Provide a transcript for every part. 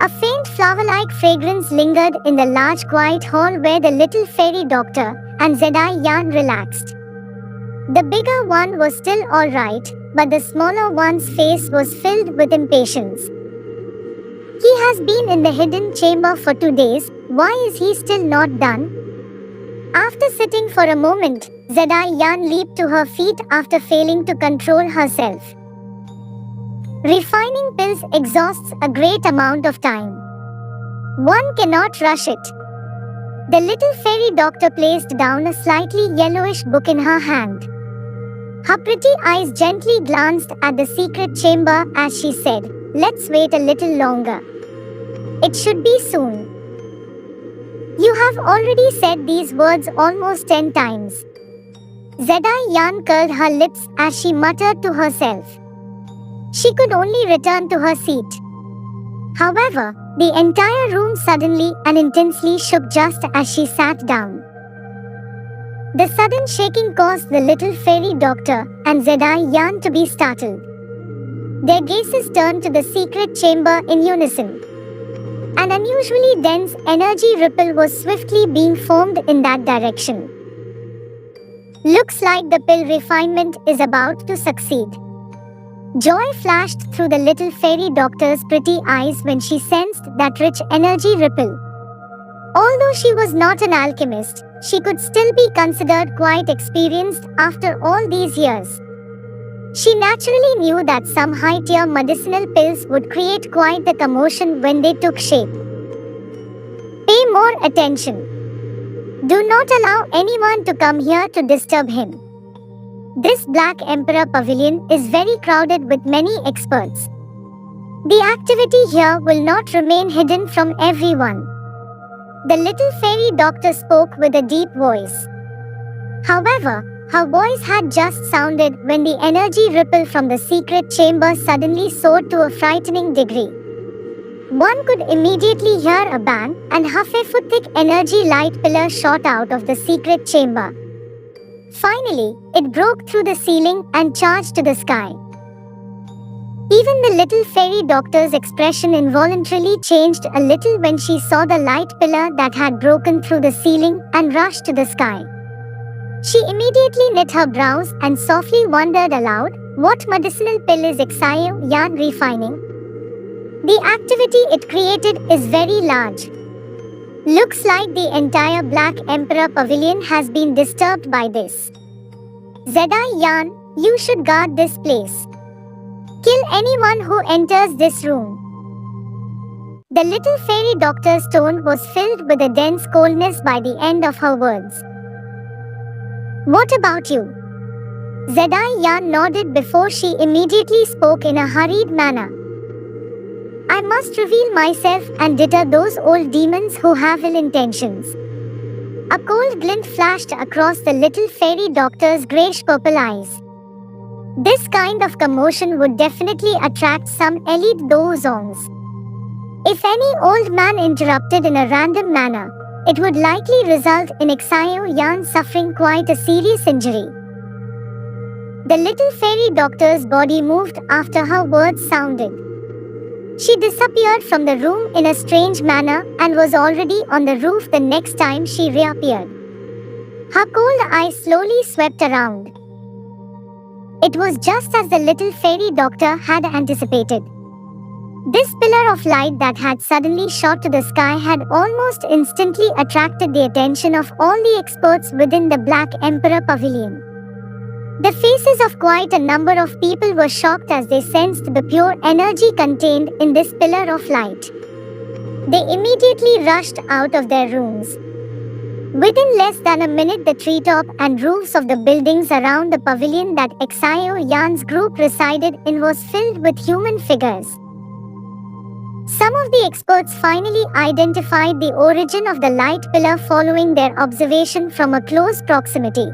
A faint flower-like fragrance lingered in the large quiet hall where the little fairy doctor and Zedai Yan relaxed. The bigger one was still alright, but the smaller one's face was filled with impatience. He has been in the hidden chamber for 2 days, why is he still not done? After sitting for a moment, Zedai Yan leaped to her feet after failing to control herself. Refining pills exhausts a great amount of time. One cannot rush it. The little fairy doctor placed down a slightly yellowish book in her hand. Her pretty eyes gently glanced at the secret chamber as she said, "Let's wait a little longer. It should be soon." "You have already said these words almost 10 times. Zedai Yan curled her lips as she muttered to herself. She could only return to her seat. However, the entire room suddenly and intensely shook just as she sat down. The sudden shaking caused the little fairy doctor and Zedai Yan to be startled. Their gazes turned to the secret chamber in unison. An unusually dense energy ripple was swiftly being formed in that direction. Looks like the pill refinement is about to succeed. Joy flashed through the little fairy doctor's pretty eyes when she sensed that rich energy ripple. Although she was not an alchemist, she could still be considered quite experienced after all these years. She naturally knew that some high-tier medicinal pills would create quite the commotion when they took shape. Pay more attention. Do not allow anyone to come here to disturb him. This Black Emperor Pavilion is very crowded with many experts. The activity here will not remain hidden from everyone." The little fairy doctor spoke with a deep voice. However, her voice had just sounded when the energy ripple from the secret chamber suddenly soared to a frightening degree. One could immediately hear a bang, and half a foot thick energy light pillar shot out of the secret chamber. Finally, it broke through the ceiling and charged to the sky. Even the little fairy doctor's expression involuntarily changed a little when she saw the light pillar that had broken through the ceiling and rushed to the sky. She immediately knit her brows and softly wondered aloud, what medicinal pill is Xayo Yan refining? The activity it created is very large. Looks like the entire Black Emperor Pavilion has been disturbed by this. Zedai Yan, you should guard this place. Kill anyone who enters this room. The little fairy doctor's tone was filled with a dense coldness by the end of her words. What about you? Zedai Yan nodded before she immediately spoke in a hurried manner. I must reveal myself and deter those old demons who have ill intentions. A cold glint flashed across the little fairy doctor's grayish-purple eyes. This kind of commotion would definitely attract some elite Dowzongs. If any old man interrupted in a random manner, it would likely result in Xayo Yan suffering quite a serious injury. The little fairy doctor's body moved after her words sounded. She disappeared from the room in a strange manner and was already on the roof the next time she reappeared. Her cold eyes slowly swept around. It was just as the little fairy doctor had anticipated. This pillar of light that had suddenly shot to the sky had almost instantly attracted the attention of all the experts within the Black Emperor Pavilion. The faces of quite a number of people were shocked as they sensed the pure energy contained in this pillar of light. They immediately rushed out of their rooms. Within less than a minute, the treetop and roofs of the buildings around the pavilion that Xayo Yan's group resided in was filled with human figures. Some of the experts finally identified the origin of the light pillar following their observation from a close proximity.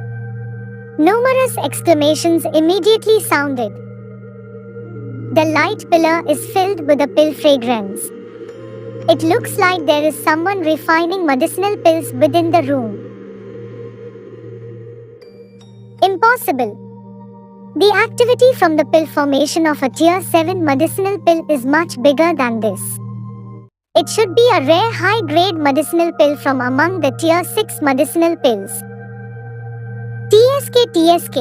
Numerous exclamations immediately sounded. The light pillar is filled with a pill fragrance. It looks like there is someone refining medicinal pills within the room. Impossible. The activity from the pill formation of a tier 7 medicinal pill is much bigger than this. It should be a rare high-grade medicinal pill from among the Tier 6 medicinal pills. TSK.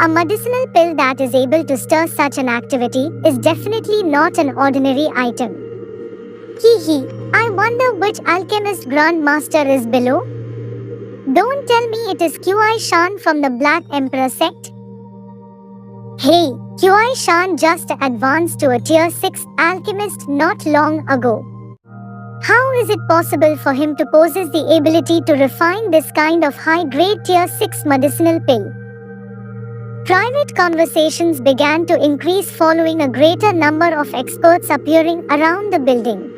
A medicinal pill that is able to stir such an activity is definitely not an ordinary item. I wonder which alchemist grandmaster is below? Don't tell me it is Qi Shan from the Black Emperor sect. Hey, Qi Shan just advanced to a Tier 6 alchemist not long ago. How is it possible for him to possess the ability to refine this kind of high-grade Tier 6 medicinal pill? Private conversations began to increase following a greater number of experts appearing around the building.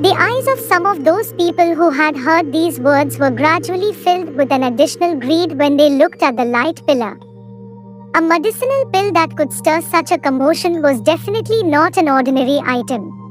The eyes of some of those people who had heard these words were gradually filled with an additional greed when they looked at the light pillar. A medicinal pill that could stir such a commotion was definitely not an ordinary item.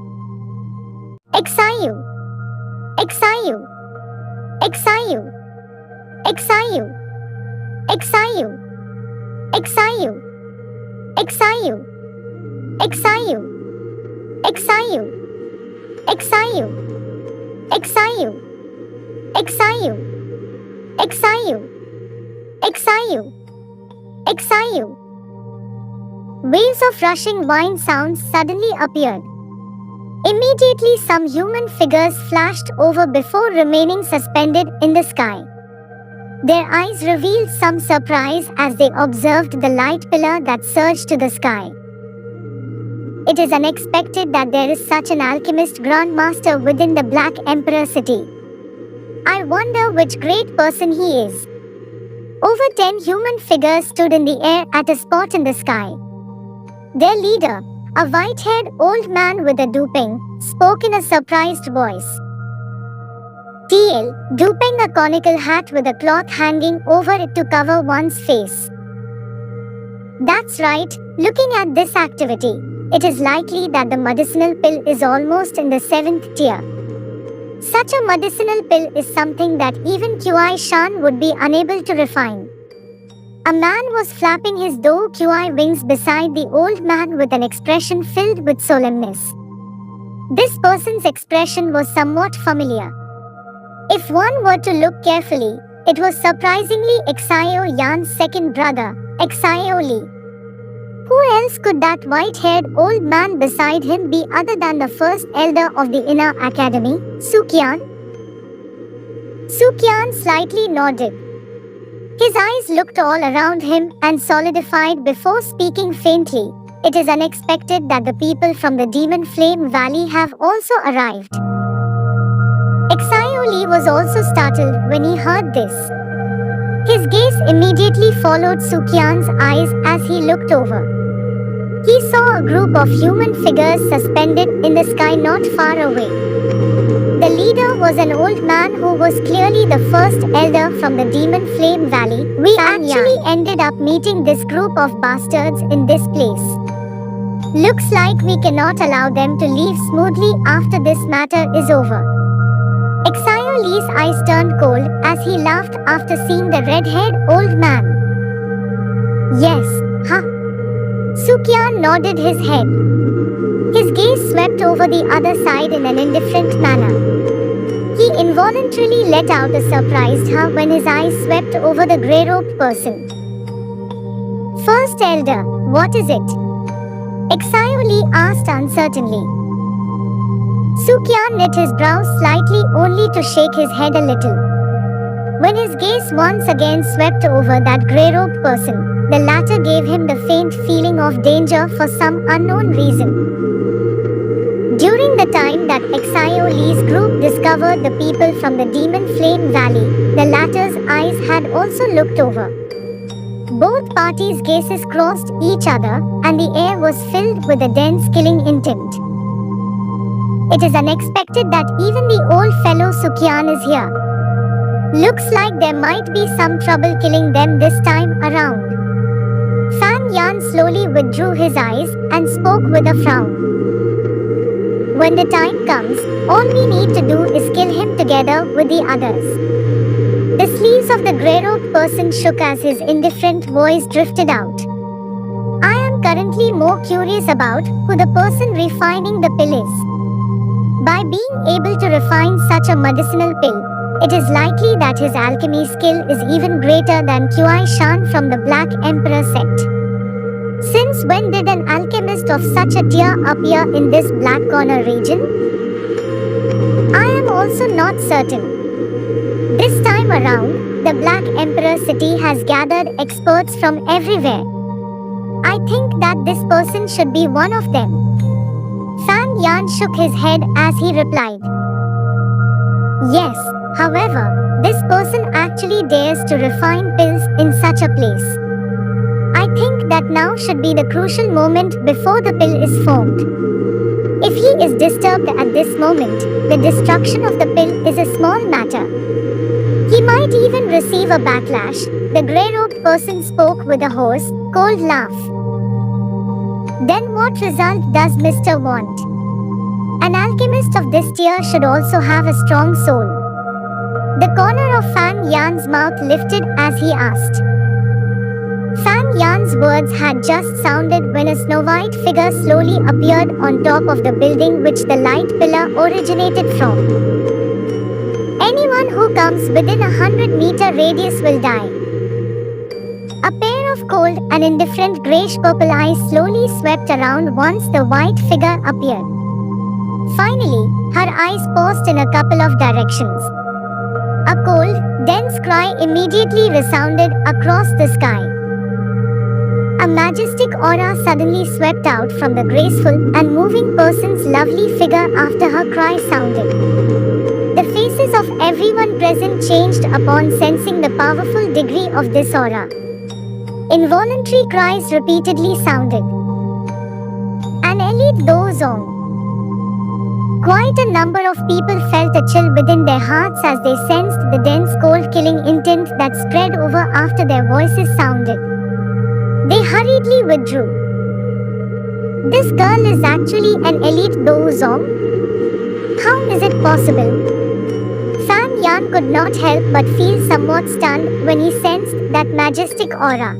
Exciu. Waves of rushing wind sounds suddenly appeared. Immediately some human figures flashed over before remaining suspended in the sky. Their eyes revealed some surprise as they observed the light pillar that surged to the sky. It is unexpected that there is such an alchemist grandmaster within the Black Emperor city. I wonder which great person he is. Over 10 human figures stood in the air at a spot in the sky. Their leader, a white-haired old man with a duping, spoke in a surprised voice. TL, duping a conical hat with a cloth hanging over it to cover one's face. That's right, looking at this activity, it is likely that the medicinal pill is almost in the 7th tier. Such a medicinal pill is something that even Qi Shan would be unable to refine. A man was flapping his Do Qi wings beside the old man with an expression filled with solemnness. This person's expression was somewhat familiar. If one were to look carefully, it was surprisingly Exio Yan's second brother, Exio Li. Who else could that white-haired old man beside him be other than the first elder of the inner academy, Sukyan? Sukyan slightly nodded. His eyes looked all around him and solidified before speaking faintly. It is unexpected that the people from the Demon Flame Valley have also arrived. Exio Li was also startled when he heard this. His gaze immediately followed Sukyan's eyes as he looked over. He saw a group of human figures suspended in the sky not far away. The leader was an old man who was clearly the first elder from the Demon Flame Valley. We actually ended up meeting this group of bastards in this place. Looks like we cannot allow them to leave smoothly after this matter is over. Exio Li's eyes turned cold as he laughed after seeing the red-haired old man. Yes, Sukyan nodded his head. His gaze swept over the other side in an indifferent manner. He involuntarily let out a surprised "huh" when his eyes swept over the grey-robed person. First elder, what is it? Exio Li asked uncertainly. Sukyan knit his brows slightly only to shake his head a little. When his gaze once again swept over that grey-robed person, the latter gave him the faint feeling of danger for some unknown reason. During the time that Exio Li's group discovered the people from the Demon Flame Valley, the latter's eyes had also looked over. Both parties' gazes crossed each other, and the air was filled with a dense killing intent. It is unexpected that even the old fellow Sukyan is here. Looks like there might be some trouble killing them this time around. Fan Yan slowly withdrew his eyes and spoke with a frown. When the time comes, all we need to do is kill him together with the others. The sleeves of the grey-robed person shook as his indifferent voice drifted out. I am currently more curious about who the person refining the pill is. By being able to refine such a medicinal pill, it is likely that his alchemy skill is even greater than Kuai Shan from the Black Emperor sect. Since when did an alchemist of such a tier appear in this Black Corner region? I am also not certain. This time around, the Black Emperor city has gathered experts from everywhere. I think that this person should be one of them. Fan Yan shook his head as he replied. Yes, however, this person actually dares to refine pills in such a place. I think that now should be the crucial moment before the pill is formed. If he is disturbed at this moment, the destruction of the pill is a small matter. He might even receive a backlash. The grey-robed person spoke with a hoarse, cold laugh. Then what result does Mr. want? An alchemist of this tier should also have a strong soul. The corner of Fan Yan's mouth lifted as he asked. Fan Yan's words had just sounded when a snow-white figure slowly appeared on top of the building which the light pillar originated from. Anyone who comes within 100-meter radius will die. A pair of cold and indifferent grayish-purple eyes slowly swept around once the white figure appeared. Finally, her eyes paused in a couple of directions. A cold, dense cry immediately resounded across the sky. A majestic aura suddenly swept out from the graceful and moving person's lovely figure after her cry sounded. The faces of everyone present changed upon sensing the powerful degree of this aura. Involuntary cries repeatedly sounded. An elite Dowzong. Quite a number of people felt a chill within their hearts as they sensed the dense cold killing intent that spread over after their voices sounded. They hurriedly withdrew. This girl is actually an elite Dowzong? How is it possible? Fan Yan could not help but feel somewhat stunned when he sensed that majestic aura.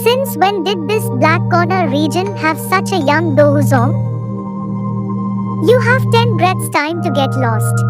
Since when did this Black Corner region have such a young Dowzong? You have 10 breaths time to get lost.